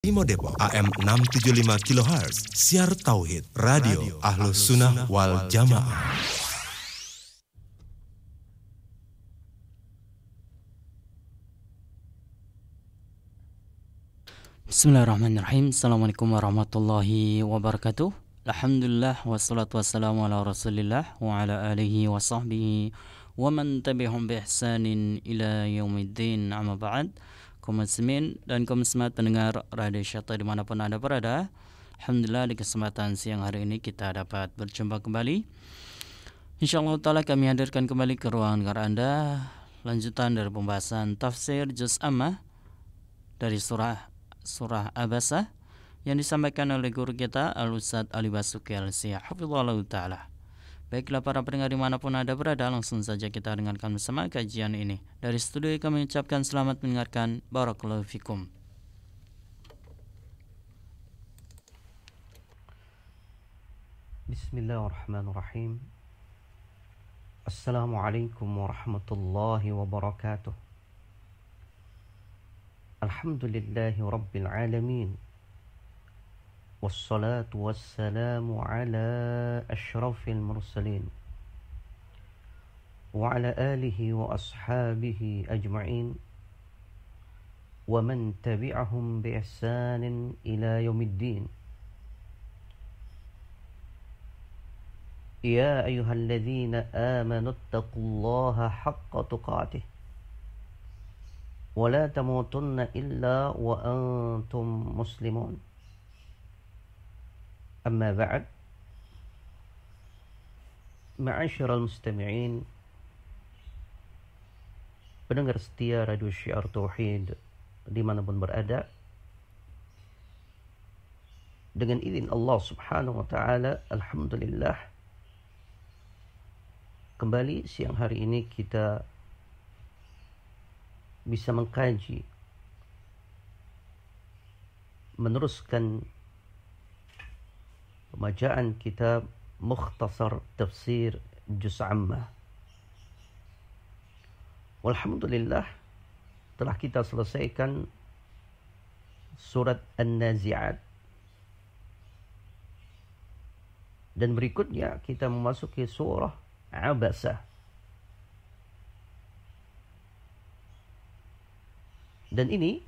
Imo Depok AM 675 kHz Siar Tauhid Radio Ahlus Sunnah Wal Jamaah. Bismillahirrahmanirrahim. Assalamualaikum warahmatullahi wabarakatuh. Alhamdulillah wassalatu wassalamu ala rasulillah wa ala alihi wa sahbihi wa man tabi'hum bi ihsanin ila yaumiddin, amma ba'd. Kaum muslimin dan kaum muslimat pendengar Radio Syata dimanapun Anda berada, alhamdulillah di kesempatan siang hari ini kita dapat berjumpa kembali. InsyaAllah ta'ala kami hadirkan kembali ke ruangan dengar Anda lanjutan dari pembahasan tafsir Juz Ammah dari surah Abasa yang disampaikan oleh guru kita Al-Ustadz Ali Basuki Al-Siyah hafizahullah ta'ala. Baiklah para pendengar dimanapun Anda berada, langsung saja kita dengarkan bersama kajian ini. Dari studio kami ucapkan selamat mendengarkan. Barakallahu fikum. Bismillahirrahmanirrahim. Assalamualaikum warahmatullahi wabarakatuh. Alhamdulillahi rabbil alamin. Wassalatu wassalamu ala ashrafil mursalin wa ala alihi wa ashabihi ajma'in wa man tabi'ahum bi ihsanin ila yaumiddin. Ya ayyuhalladzina amanu taqullaha haqqa tuqatih wa la tamutunna illa wa antum muslimun. Amma ba'd. Ma'asyiral mustami'in, pendengar setia Radio Syiar Tauhid dimanapun berada, dengan izin Allah subhanahu wa ta'ala, alhamdulillah, kembali siang hari ini kita bisa mengkaji, meneruskan pembacaan kitab Mukhtasar Tafsir Juz Ammah. Walhamdulillah, telah kita selesaikan surat An-Nazi'at, dan berikutnya kita memasuki surah Abasa. Dan ini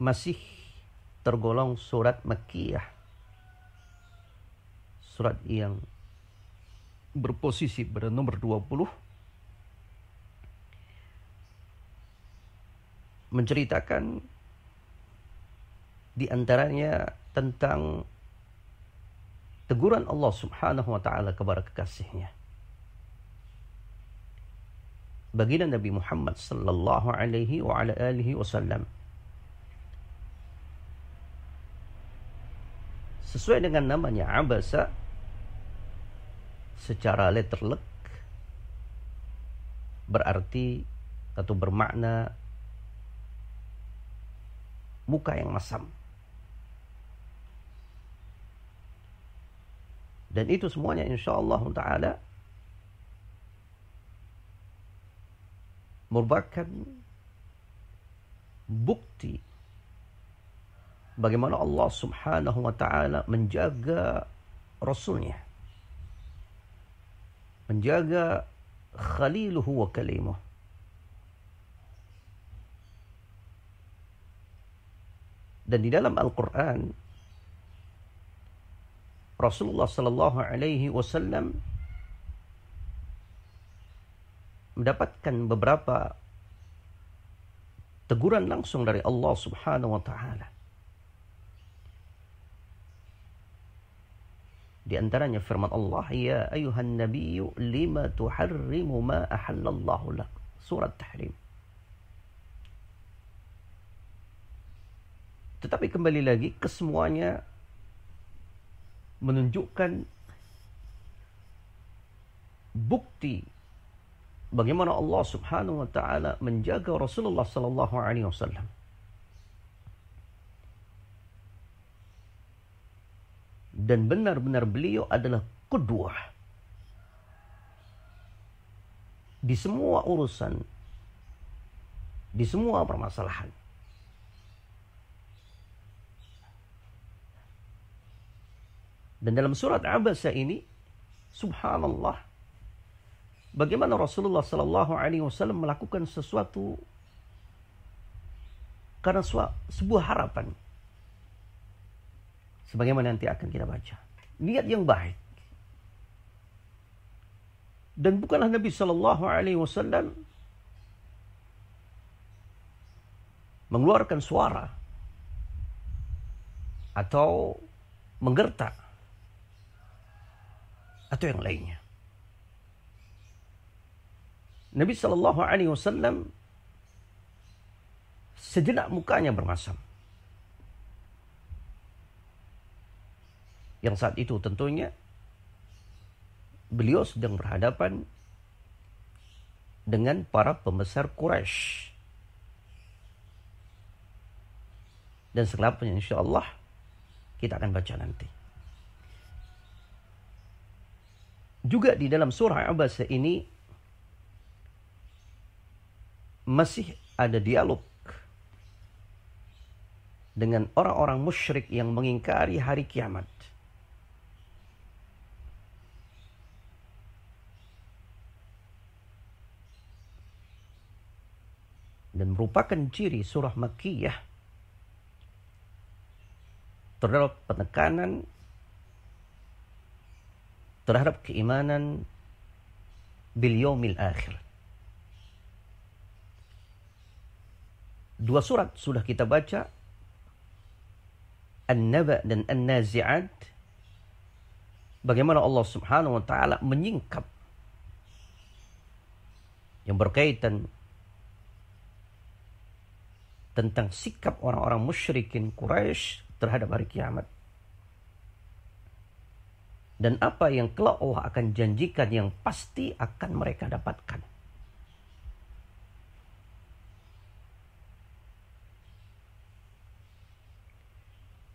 masih tergolong surat Makkiyah, surat yang berposisi pada nomor 20, menceritakan di antaranya tentang teguran Allah subhanahu wa ta'ala kepada kekasihnya, baginda Nabi Muhammad sallallahu alaihi wa ala alihi wasallam. Sesuai dengan namanya Abasa, secara letterlek berarti atau bermakna muka yang masam. Dan itu semuanya insyaallah ta'ala merupakan bukti bagaimana Allah subhanahu wa ta'ala menjaga Rasulnya, menjaga khaliluhu wa kalimuh. Dan di dalam Al-Quran, Rasulullah sallallahu alaihi wasallam mendapatkan beberapa teguran langsung dari Allah subhanahu wa ta'ala. Di antaranya firman Allah, ya ayuhan nabiyyu lima tuharrimu ma ahallallahu lak. Surat Tahrim. Tetapi kembali lagi, kesemuanya menunjukkan bukti bagaimana Allah subhanahu wa ta'ala menjaga Rasulullah sallallahu alaihi wasallam. Dan benar-benar beliau adalah qudwah di semua urusan, di semua permasalahan. Dan dalam surat Abasa ini, subhanallah, bagaimana Rasulullah Sallallahu Alaihi Wasallam melakukan sesuatu karena sebuah harapan. Sebagaimana nanti akan kita baca. Niat yang baik. Dan bukanlah Nabi Sallallahu Alaihi Wasallam mengeluarkan suara atau menggertak atau yang lainnya. Nabi Sallallahu Alaihi Wasallam sejenak mukanya bermasam. Yang saat itu tentunya beliau sedang berhadapan dengan para pembesar Quraisy. Dan selengkapnya insyaallah kita akan baca nanti. Juga di dalam surah Abasa ini masih ada dialog dengan orang-orang musyrik yang mengingkari hari kiamat. Dan merupakan ciri surah Makkiyah terhadap penekanan terhadap keimanan bil yaumil akhir. Dua surat sudah kita baca, An-Naba dan An-Nazi'at, bagaimana Allah Subhanahu wa taala menyingkap yang berkaitan tentang sikap orang-orang musyrikin Quraisy terhadap hari kiamat. Dan apa yang kelak Allah akan janjikan yang pasti akan mereka dapatkan.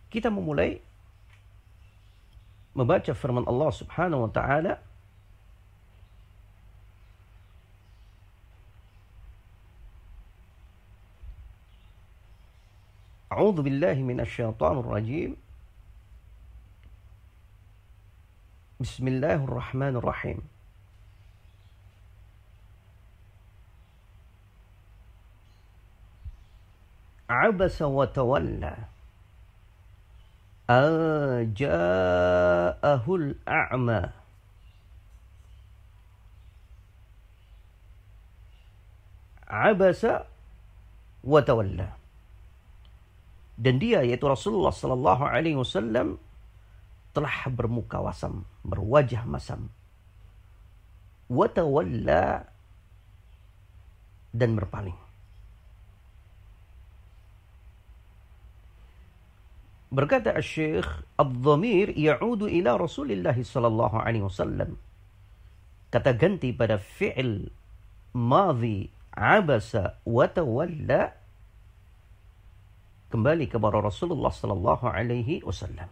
Kita memulai membaca firman Allah Subhanahu wa taala A'udzu billahi minasyaitonir rajim. Bismillahirrahmanirrahim. Abasa wa tawalla. Ja'ahul a'ma. Abasa wa tawalla. Dan dia, yaitu Rasulullah Sallallahu Alaihi Wasallam, telah bermuka wasam, berwajah masam, watawalla, dan berpaling. Berkata Syekh, ad-dhamir ya'udu ila Rasulillah Sallallahu Alaihi Wasallam. Kata ganti pada fi'il madhi abasa watawalla kembali kepada Rasulullah Sallallahu Alaihi Wasallam.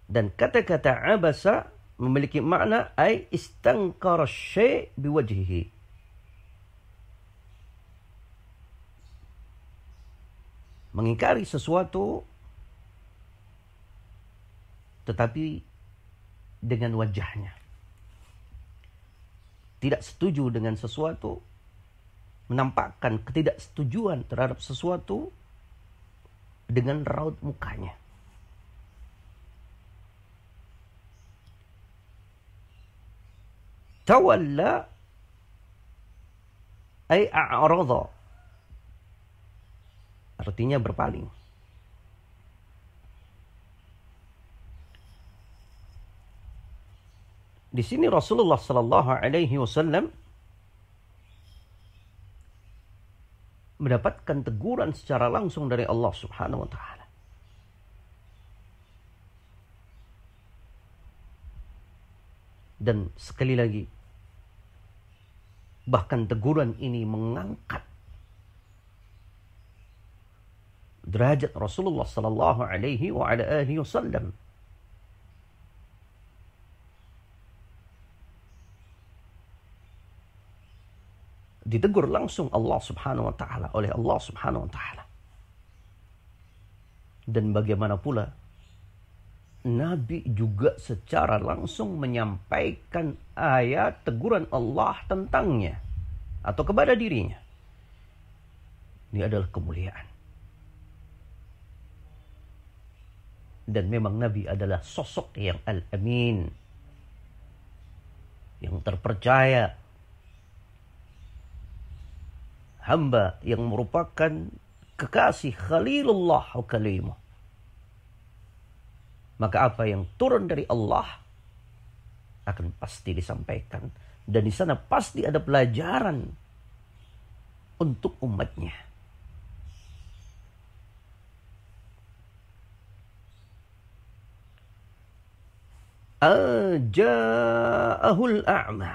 Dan kata-kata abasa memiliki makna ay istankara syai' biwajhihi. Mengingkari sesuatu tetapi dengan wajahnya. Tidak setuju dengan sesuatu, menampakkan ketidaksetujuan terhadap sesuatu dengan raut mukanya. Tawalla ay a'rada, artinya berpaling. Di sini Rasulullah Sallallahu Alaihi Wasallam mendapatkan teguran secara langsung dari Allah Subhanahu Wa Taala. Dan sekali lagi, bahkan teguran ini mengangkat derajat Rasulullah Sallallahu Alaihi Wasallam. ditegur langsung Allah Subhanahu wa taala oleh Allah Subhanahu wa taala. Dan bagaimana pula Nabi juga secara langsung menyampaikan ayat teguran Allah tentangnya atau kepada dirinya. Ini adalah kemuliaan. Dan memang Nabi adalah sosok yang al-amin, yang terpercaya, hamba yang merupakan kekasih Khalilullah wa kalimah. Maka apa yang turun dari Allah akan pasti disampaikan. Dan di sana pasti ada pelajaran untuk umatnya. Ja'ahul a'ma.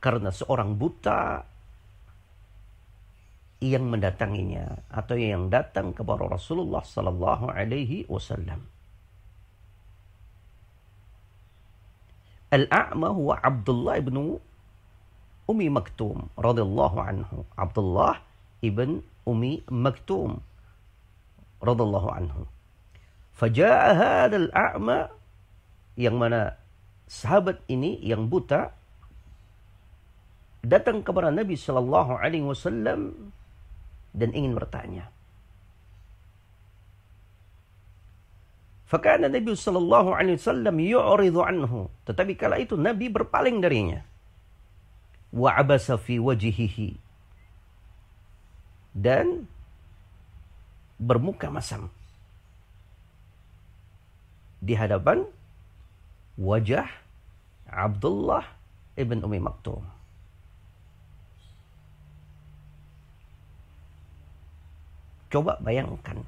Karena seorang buta yang mendatanginya atau yang datang kepada Rasulullah sallallahu alaihi wasallam. Al-a'ma huwa Abdullah ibn Ummi Maktum radhiyallahu anhu. Abdullah ibn Ummi Maktum radhiyallahu anhu. Faja'a hadzal a'ma, yang mana sahabat ini yang buta datang kepada Nabi sallallahu alaihi wasallam dan ingin bertanya. Fakana Nabi sallallahu alaihi wasallam yu'ridu anhu, tetapi kala itu Nabi berpaling darinya. Wa abasa fi wajhihi, dan bermuka masam di hadapan wajah Abdullah ibn Ummi Maktum. Coba bayangkan,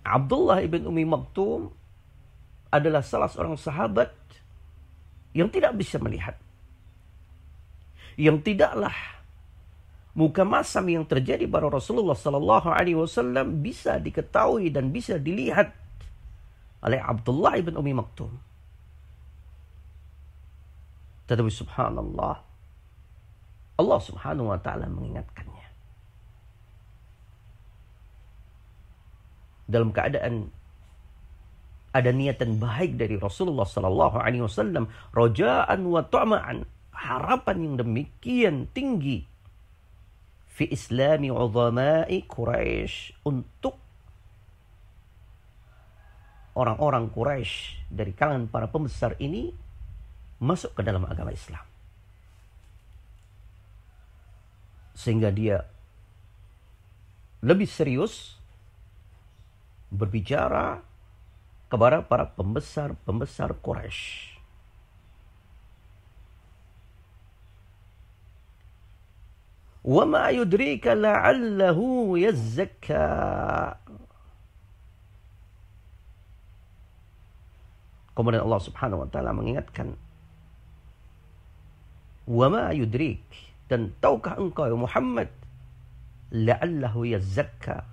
Abdullah ibn Ummi Maktum adalah salah seorang sahabat yang tidak bisa melihat, yang tidaklah muka masam yang terjadi pada Rasulullah sallallahu alaihi wasallam bisa diketahui dan bisa dilihat oleh Abdullah ibn Ummi Maktum. Tetapi subhanallah, Allah Subhanahu wa taala mengingatkannya dalam keadaan ada niatan baik dari Rasulullah sallallahu alaihi wasallam, rajaan wa ta'ma'an, harapan yang demikian tinggi fi islami uzama'i Quraisy, untuk orang-orang Quraisy dari kalangan para pembesar ini masuk ke dalam agama Islam. Sehingga dia lebih serius berbicara kepada para pembesar Quraisy. Wa ma yudrika la'allahu yazzakka. Kemudian Allah Subhanahu wa taala mengingatkan, wa ma yudrik, dan tahukah engkau ya Muhammad, la'allahu yazzakka,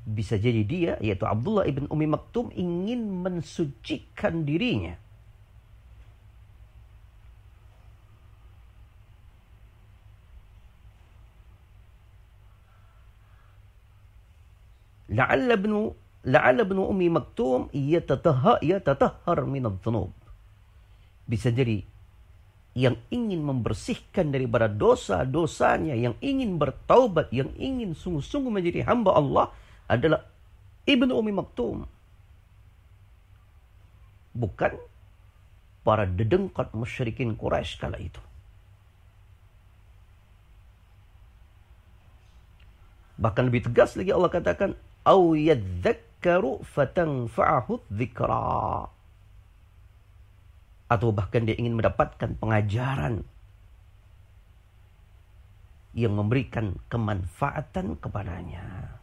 bisa jadi dia, yaitu Abdullah ibn Ummi Maktum, ingin mensucikan dirinya. La'alla ibn Ummi Maktum yatatahhar min adh-dhunub. Bisa jadi yang ingin membersihkan daripada dosa-dosanya, yang ingin bertaubat, yang ingin sungguh-sungguh menjadi hamba Allah adalah Ibnu Ummi Maktum, bukan para dedengkot musyrikin Quraisy kala itu. Bahkan lebih tegas lagi Allah katakan, au yadzakkaru fatanfa'ahu dzikra, atau bahkan dia ingin mendapatkan pengajaran yang memberikan kemanfaatan kepadanya.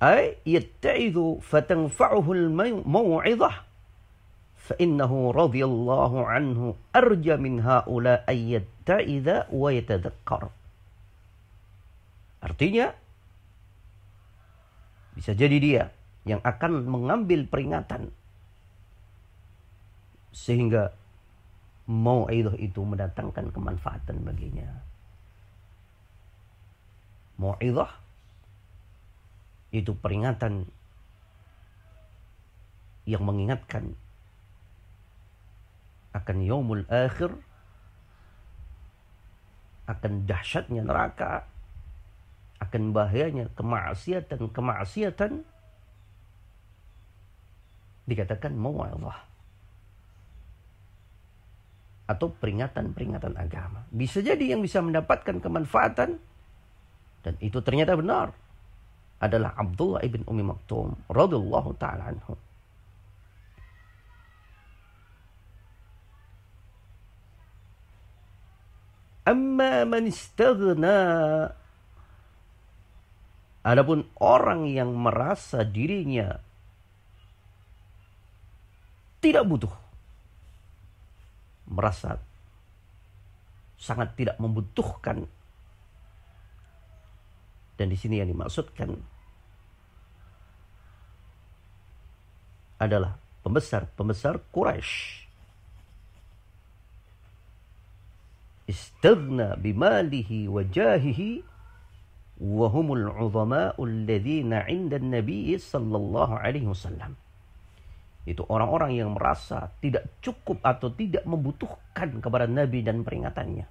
Ay yatta'idhu fatanfa'uhu al-maw'idhah فَإِنَّهُ رَضِيَ اللَّهُ عَنْهُ أَرْجَ مِنْ هَؤُلَاءِ يَتَّئِذَ وَيَتَذَكَّرُ. Artinya, bisa jadi dia yang akan mengambil peringatan sehingga mau'idhah itu mendatangkan kemanfaatan baginya. Mau'idhah itu peringatan yang mengingatkan akan yaumul akhir, akan dahsyatnya neraka, akan bahayanya kemaksiatan, dikatakan mau'idhah atau peringatan-peringatan agama. Bisa jadi yang bisa mendapatkan kemanfaatan, dan itu ternyata benar, adalah Abdullah ibn Ummi Maktum radhiyallahu ta'ala anhu. Amma man istaghna, adapun orang yang merasa dirinya tidak butuh, merasa sangat tidak membutuhkan, dan di sini yang dimaksudkan adalah pembesar Quraisy. Istaghna bimalihi wa jahihi wa humul 'udhama'u alladhina 'inda an-nabi sallallahu alaihi wasallam. Itu orang-orang yang merasa tidak cukup atau tidak membutuhkan kepada Nabi dan peringatannya.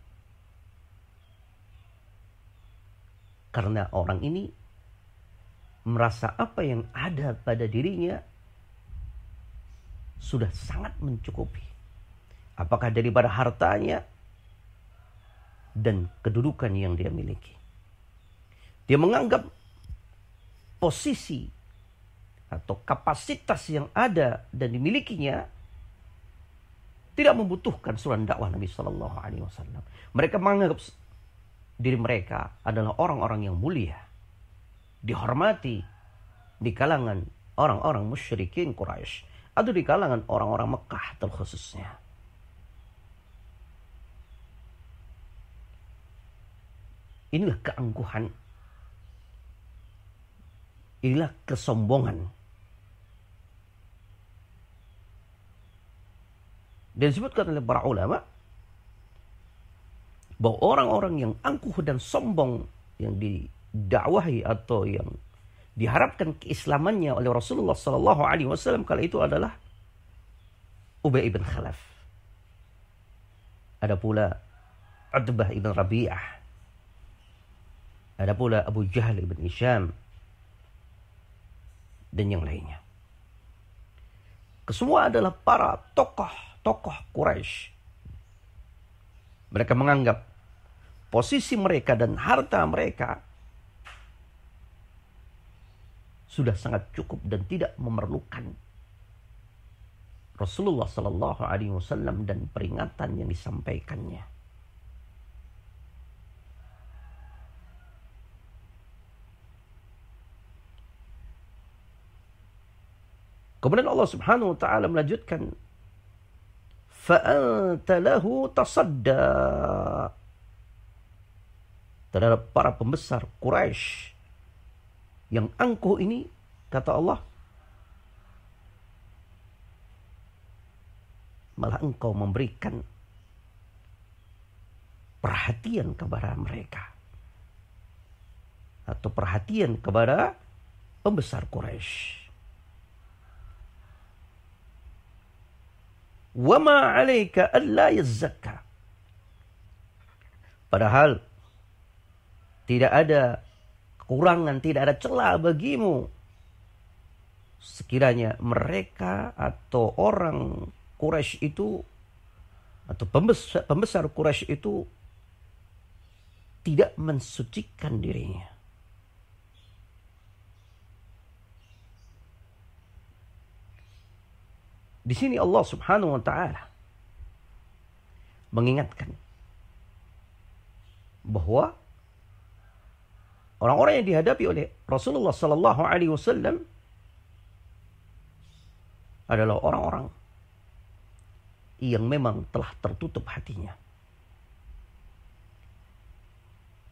Karena orang ini merasa apa yang ada pada dirinya sudah sangat mencukupi. Apakah daripada hartanya dan kedudukan yang dia miliki. Dia menganggap posisi atau kapasitas yang ada dan dimilikinya tidak membutuhkan surat dakwah Nabi Sallallahu Alaihi Wasallam. Mereka menganggap diri mereka adalah orang-orang yang mulia, dihormati di kalangan orang-orang musyrikin Quraisy atau di kalangan orang-orang Mekah terkhususnya. Inilah keangkuhan, inilah kesombongan. Dan disebutkan oleh para ulama bahwa orang-orang yang angkuh dan sombong yang didakwahi atau yang diharapkan keislamannya oleh Rasulullah Sallallahu Alaihi Wasallam kala itu adalah Ubay ibn Khalaf. Ada pula Utbah ibn Rabi'ah. Ada pula Abu Jahal ibn Hisham dan yang lainnya. Kesemua adalah para tokoh Quraisy. Mereka menganggap posisi mereka dan harta mereka sudah sangat cukup dan tidak memerlukan Rasulullah Sallallahu Alaihi Wasallam dan peringatan yang disampaikannya. Kemudian Allah Subhanahu wa taala melanjutkan, fa'anta lahu tasadda, terhadap para pembesar Quraisy yang angkuh ini, kata Allah, malah engkau memberikan perhatian kepada mereka atau perhatian kepada pembesar Quraisy. Wa ma 'alaika alla yazzakka. Padahal tidak ada kekurangan, tidak ada celah bagimu sekiranya mereka atau orang Quraisy itu atau pembesar Quraisy itu tidak mensucikan dirinya. Di sini Allah Subhanahu wa taala mengingatkan bahwa orang-orang yang dihadapi oleh Rasulullah sallallahu alaihi wasallam adalah orang-orang yang memang telah tertutup hatinya.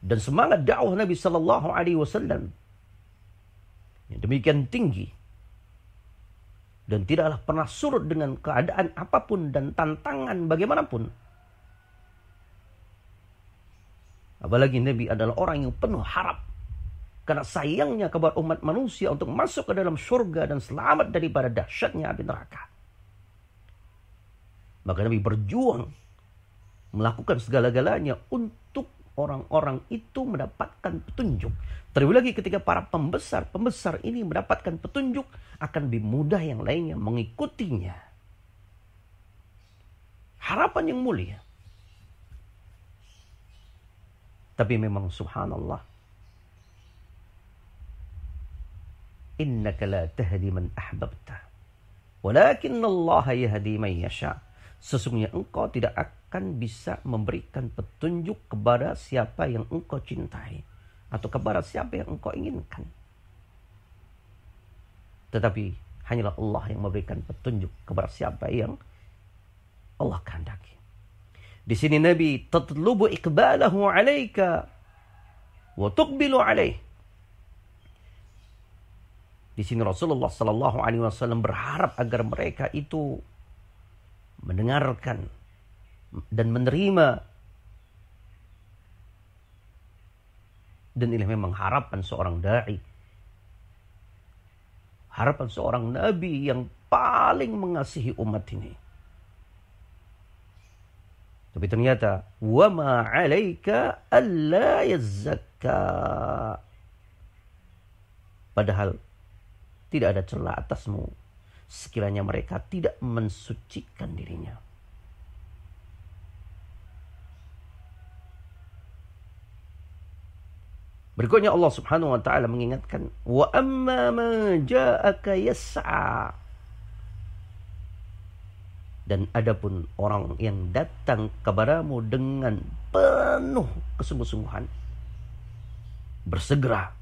Dan semangat dakwah Nabi Sallallahu Alaihi Wasallam yang demikian tinggi dan tidaklah pernah surut dengan keadaan apapun dan tantangan bagaimanapun. Apalagi Nabi adalah orang yang penuh harap karena sayangnya kepada umat manusia untuk masuk ke dalam surga dan selamat daripada dahsyatnya api neraka. Maka Nabi berjuang melakukan segala-galanya untuk orang-orang itu mendapatkan petunjuk. Terlebih lagi ketika para pembesar ini mendapatkan petunjuk, akan lebih mudah yang lainnya mengikutinya. Harapan yang mulia. Tapi memang subhanallah, innaka la tahdi man ahbabta, walakinna Allah yahdi man yasha. Sesungguhnya engkau tidak akan bisa memberikan petunjuk kepada siapa yang engkau cintai atau kepada siapa yang engkau inginkan. Tetapi hanyalah Allah yang memberikan petunjuk kepada siapa yang Allah kehendaki. Di sini Nabi tatlubu iqbalahu alaika wa tuqbilu alaih. Di sini Rasulullah sallallahu alaihi wasallam berharap agar mereka itu mendengarkan dan menerima. Dan ini memang harapan seorang dai. Harapan seorang nabi yang paling mengasihi umat ini. Tapi ternyata wa ma 'alaika alla yazzakka. Padahal tidak ada celah atasmu sekiranya mereka tidak mensucikan dirinya. Berikutnya Allah Subhanahu wa taala mengingatkan, wa amma man ja'aka yas'a. Dan adapun orang yang datang kepadamu dengan penuh kesungguh-sungguhan, bersegera,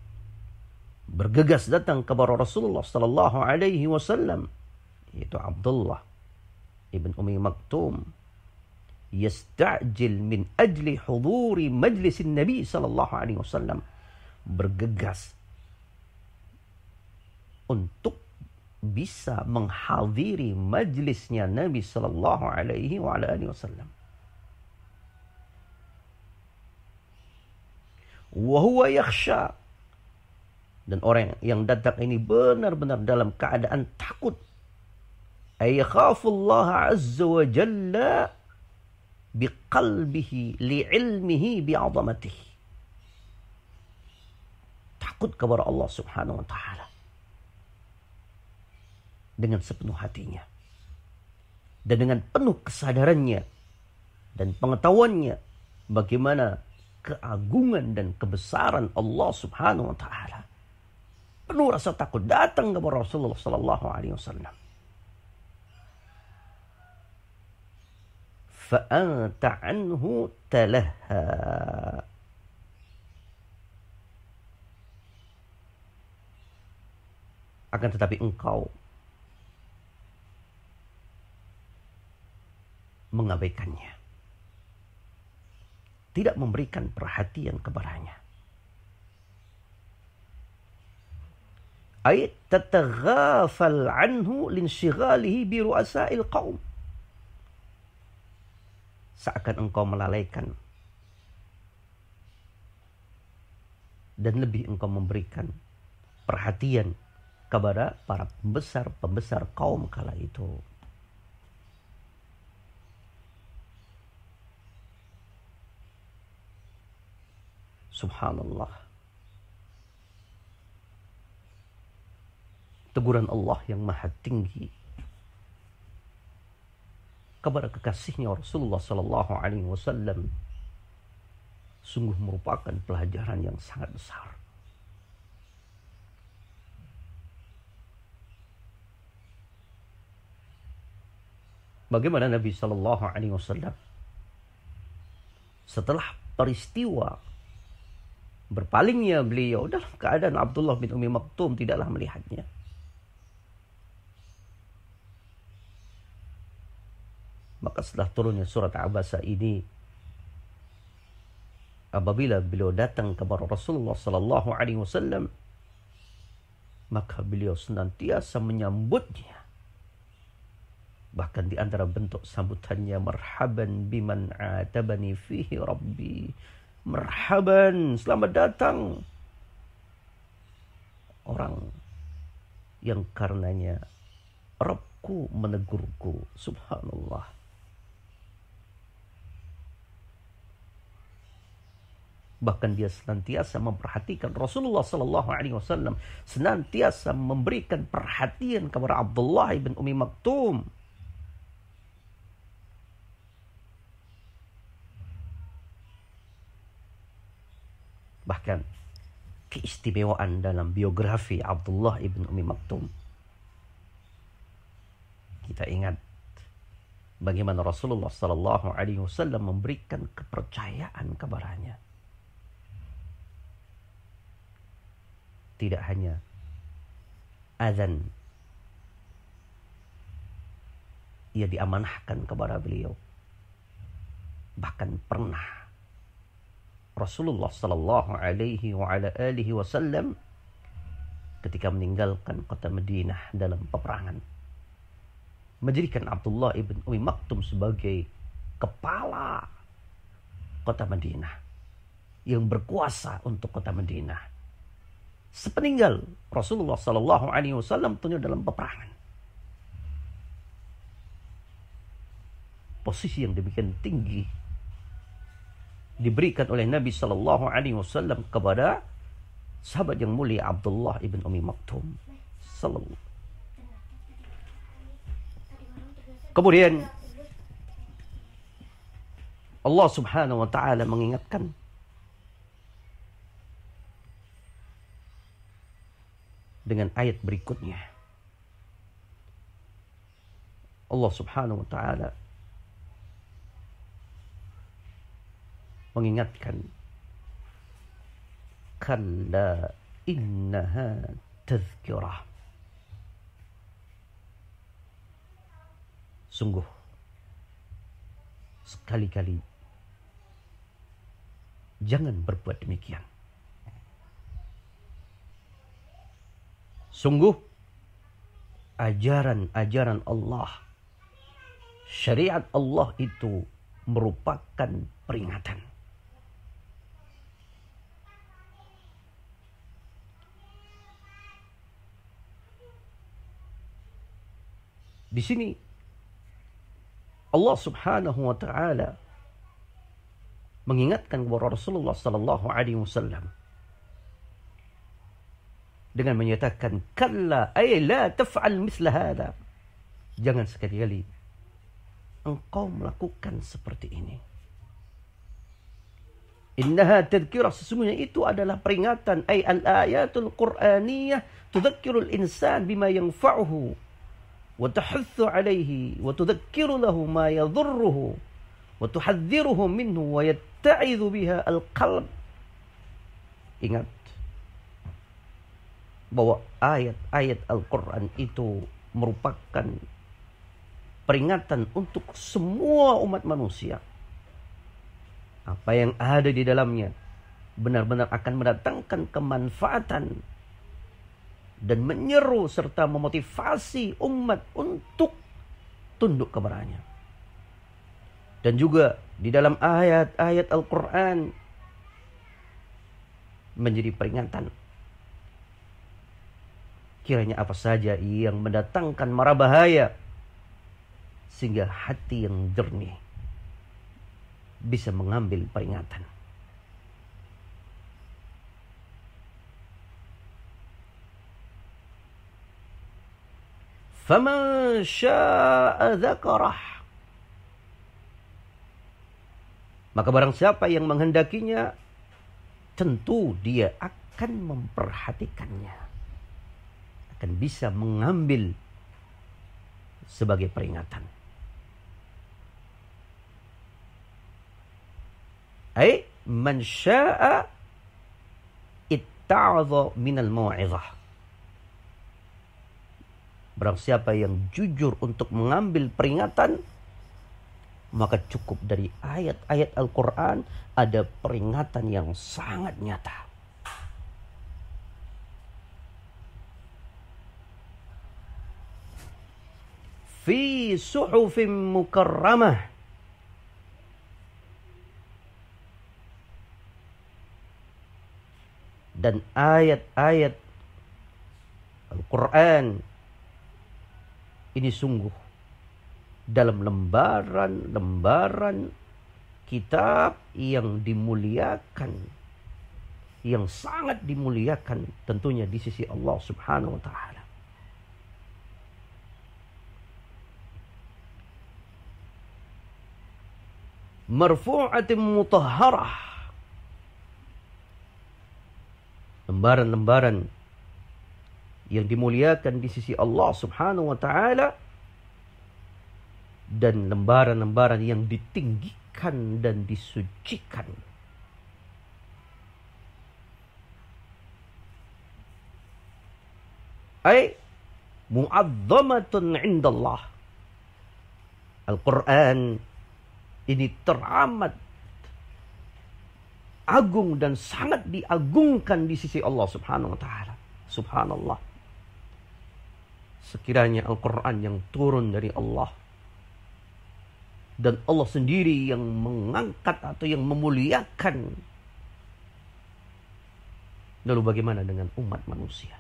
bergegas datang kepada Rasulullah sallallahu alaihi wasallam, yaitu Abdullah ibn Ummi Maktum, yasta'jil min ajli huduri majlisin Nabi sallallahu alaihi wasallam, bergegas untuk bisa menghadiri majlisnya Nabi sallallahu alaihi wasallam. Wa huwa yakhsha. Dan orang yang datang ini benar-benar dalam keadaan takut. Ay yakhafullaha azza wa jalla biqalbihi li'ilmihi bi'azamatihi. Takut kepada Allah Subhanahu wa taala dengan sepenuh hatinya dan dengan penuh kesadarannya dan pengetahuannya bagaimana keagungan dan kebesaran Allah Subhanahu wa taala. Penuh rasa takut datang kepada Rasulullah sallallahu alaihi wasallam. Fa anta anhu talaha. Akan tetapi engkau mengabaikannya, tidak memberikan perhatian kepadanya. Ay tataghafal anhu linshigalihi bi ru'asa'il qaum. Seakan engkau melalaikan dan lebih engkau memberikan perhatian kepada para pembesar kaum kala itu. Subhanallah. Teguran Allah yang maha tinggi kepada kekasihnya Rasulullah sallallahu alaihi wasallam sungguh merupakan pelajaran yang sangat besar. Bagaimana Nabi sallallahu alaihi wasallam setelah peristiwa berpalingnya beliau dalam keadaan Abdullah bin Ummi Maktum tidaklah melihatnya. Maka setelah turunnya surat Abasa ini, apabila beliau datang kepada Rasulullah sallallahu alaihi wasallam, maka beliau senantiasa menyambutnya. Bahkan di antara bentuk sambutannya, marhaban biman atabani fihi rabbi. Marhaban, selamat datang orang yang karenanya Rabbku menegurku. Subhanallah. Bahkan dia senantiasa memperhatikan, Rasulullah sallallahu alaihi wasallam senantiasa memberikan perhatian kepada Abdullah bin Ummi Maktum. Bahkan keistimewaan dalam biografi Abdullah ibn Ummi Maktum, kita ingat bagaimana Rasulullah sallallahu alaihi wasallam memberikan kepercayaan kepadanya. Tidak hanya azan ia diamanahkan kepada beliau, bahkan pernah Rasulullah sallallahu alaihi wa ala alihi wasallam ketika meninggalkan kota Madinah dalam peperangan, menjadikan Abdullah ibn Ummi Maktum sebagai kepala kota Madinah yang berkuasa untuk kota Madinah. Sepeninggal Rasulullah sallallahu alaihi wasallam tentunya dalam peperangan. Posisi yang demikian tinggi diberikan oleh Nabi sallallahu alaihi wasallam kepada sahabat yang mulia Abdullah ibn Ummi Maktum. Kemudian Allah Subhanahu wa taala mengingatkan dengan ayat berikutnya. Allah Subhanahu wa taala mengingatkan, kalla innaha tazkirah. Sungguh sekali-kali jangan berbuat demikian. Sungguh ajaran-ajaran Allah, syariat Allah itu merupakan peringatan. Di sini Allah Subhanahu wa taala mengingatkan kepada Rasulullah sallallahu alaihi wasallam dengan menyatakan, kalla ay la taf'al mithla hadha. Jangan sekali-kali engkau melakukan seperti ini. Innaha tadhkirah, sesungguhnya itu adalah peringatan, ay al-ayatul qur'aniyah tudzakkirul insan bima yanfa'uhu wa tahuthu alayhi wa tudzakiru lahu ma yadhurruhu wa tuhadhdhiruhu minhu wa yatta'idhu biha al-qalb. Ingat bahwa ayat-ayat Al-Quran itu merupakan peringatan untuk semua umat manusia. Apa yang ada di dalamnya benar-benar akan mendatangkan kemanfaatan dan menyeru serta memotivasi umat untuk tunduk kepadanya. Dan juga di dalam ayat-ayat Al-Quran menjadi peringatan, kiranya apa saja yang mendatangkan mara bahaya, sehingga hati yang jernih bisa mengambil peringatan. Faman syaa'a dzakarah. Maka barang siapa yang menghendakinya, tentu dia akan memperhatikannya, akan bisa mengambil sebagai peringatan. Ay man syaa'a itta'adha minal mau'izah. Barang siapa yang jujur untuk mengambil peringatan, maka cukup dari ayat-ayat Al-Quran ada peringatan yang sangat nyata. Fi suhufim mukarramah. Dan ayat-ayat Al-Quran ini sungguh dalam lembaran-lembaran kitab yang dimuliakan, yang sangat dimuliakan tentunya di sisi Allah Subhanahu wa taala. Marfu'atin mutahharah. Lembaran-lembaran yang dimuliakan di sisi Allah Subhanahu wa taala, dan lembaran-lembaran yang ditinggikan dan disucikan. Ay mu'azzamatun 'indallah. Al-Quran ini teramat agung dan sangat diagungkan di sisi Allah Subhanahu wa taala. Subhanallah. Sekiranya Al-Quran yang turun dari Allah, dan Allah sendiri yang mengangkat atau yang memuliakan, lalu bagaimana dengan umat manusia?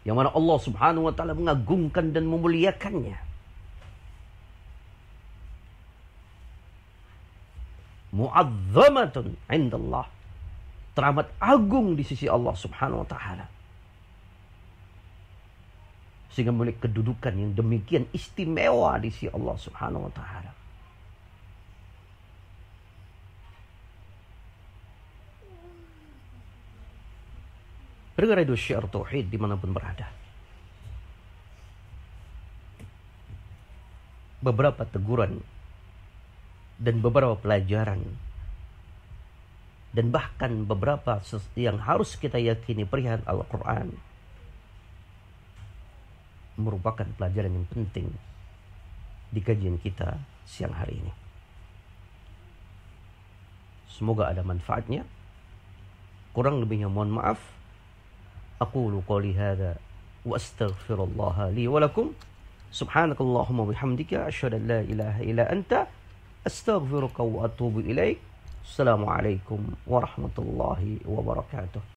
Yang mana Allah Subhanahu wa taala mengagungkan dan memuliakannya. Mu'azzamatun 'indallah. Teramat agung di sisi Allah Subhanahu wa taala. Sehingga memiliki kedudukan yang demikian istimewa di sisi Allah Subhanahu wa taala. Pendengar Radio Syiar Tauhid dimanapun berada, beberapa teguran dan beberapa pelajaran dan bahkan beberapa yang harus kita yakini perihal Al-Quran merupakan pelajaran yang penting di kajian kita siang hari ini. Semoga ada manfaatnya. Kurang lebihnya mohon maaf. Aqulu qouli hadza wa astaghfirullah li wa lakum. Subhanakallahumma wa bihamdika asyhadu an la ilaha illa anta astaghfiruka wa atubu ilaik. Assalamualaikum warahmatullahi wabarakatuh.